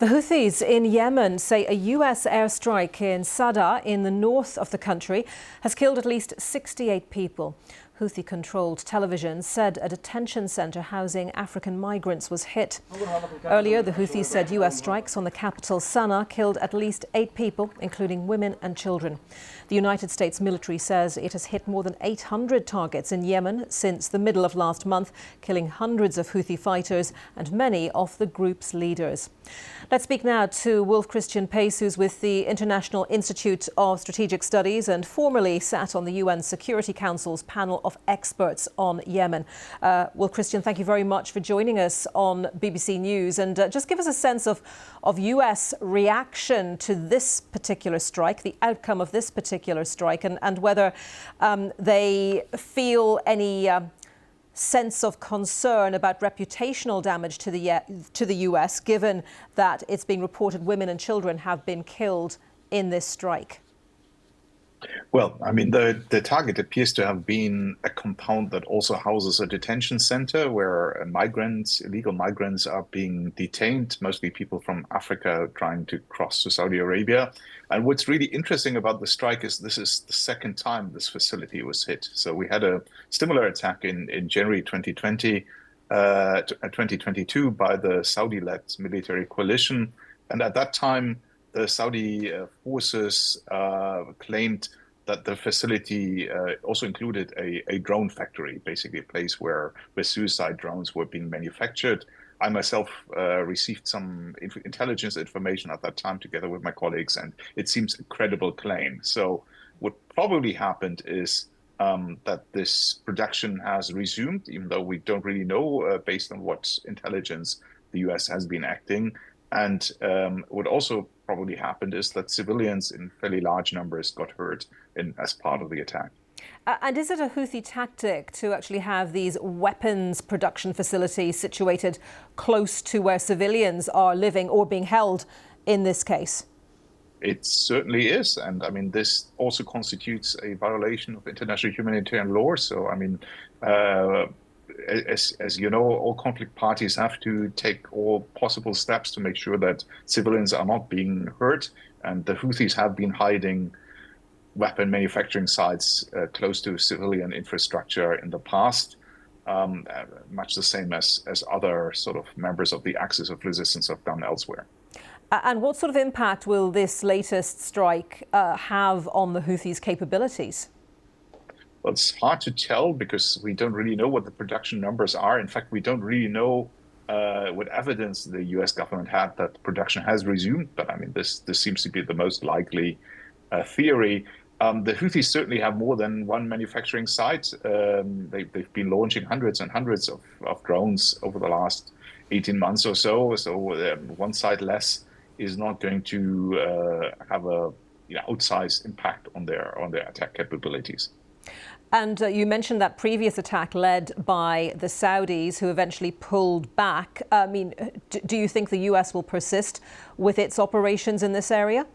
The Houthis in Yemen say a US airstrike in Saada in the north of the country has killed at least 68 people. Houthi-controlled television said a detention centre housing African migrants was hit. Earlier, the Houthis said US strikes on the capital Sana'a killed at least 8 people, including women and children. The United States military says it has hit more than 800 targets in Yemen since the middle of last month, killing hundreds of Houthi fighters and many of the group's leaders. Let's speak now to Wolf Christian Pace, who's with the International Institute of Strategic Studies and formerly sat on the UN Security Council's panel of experts on Yemen. Wolf Christian, thank you very much for joining us on BBC News, and just give us a sense of US reaction to this particular strike, the outcome of this particular strike, and whether they feel any sense of concern about reputational damage to the US, given that it's been reported women and children have been killed in this strike. Well, I mean, the target appears to have been a compound that also houses a detention center where illegal migrants are being detained, mostly people from Africa trying to cross to Saudi Arabia. And what's really interesting about the strike is this is the second time this facility was hit. So we had a similar attack in January 2022 by the Saudi-led military coalition. And at that time, the Saudi forces claimed that the facility also included a drone factory, basically a place where suicide drones were being manufactured. I myself received some intelligence information at that time together with my colleagues, and it seems a credible claim. So what probably happened is that this production has resumed, even though we don't really know based on what intelligence the US has been acting. And what also probably happened is that civilians in fairly large numbers got hurt as part of the attack. And is it a Houthi tactic to actually have these weapons production facilities situated close to where civilians are living or being held in this case? It certainly is. And I mean, this also constitutes a violation of international humanitarian law. So, I mean, as you know, all conflict parties have to take all possible steps to make sure that civilians are not being hurt. And the Houthis have been hiding weapon manufacturing sites close to civilian infrastructure in the past, much the same as other sort of members of the axis of resistance have done elsewhere. And what sort of impact will this latest strike have on the Houthis' capabilities? Well, it's hard to tell because we don't really know what the production numbers are. In fact, we don't really know what evidence the US government had that production has resumed. But I mean, this seems to be the most likely theory. The Houthis certainly have more than one manufacturing site. They've been launching hundreds and hundreds of drones over the last 18 months or so. So one site less is not going to have a outsized impact on their attack capabilities. And you mentioned that previous attack led by the Saudis, who eventually pulled back. I mean, do you think the US will persist with its operations in this area?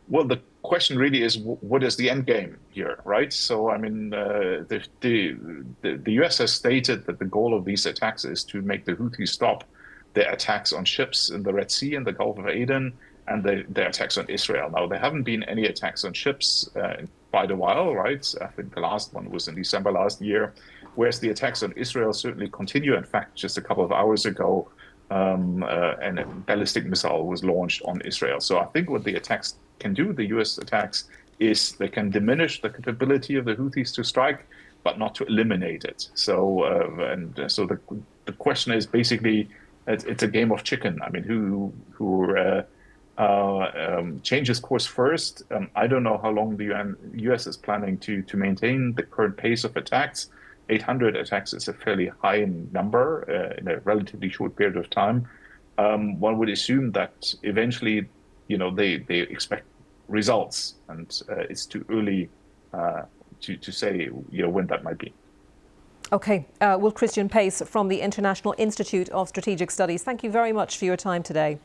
Well, the question really is, what is the end game here, right? So, I mean, the US has stated that the goal of these attacks is to make the Houthis stop their attacks on ships in the Red Sea and the Gulf of Aden, and their attacks on Israel. Now, there haven't been any attacks on ships in quite a while, right? I think the last one was in December last year, whereas the attacks on Israel certainly continue. In fact, just a couple of hours ago, a ballistic missile was launched on Israel. So I think what the attacks can do, the US attacks, is they can diminish the capability of the Houthis to strike, but not to eliminate it. So, so the question is basically, it's a game of chicken. I mean, who changes course first? I don't know how long the US is planning to maintain the current pace of attacks. 800 attacks is a fairly high number in a relatively short period of time. One would assume that eventually, they expect results, and it's too early to say, when that might be. Okay, Wolf Christian Pace from the International Institute of Strategic Studies, thank you very much for your time today.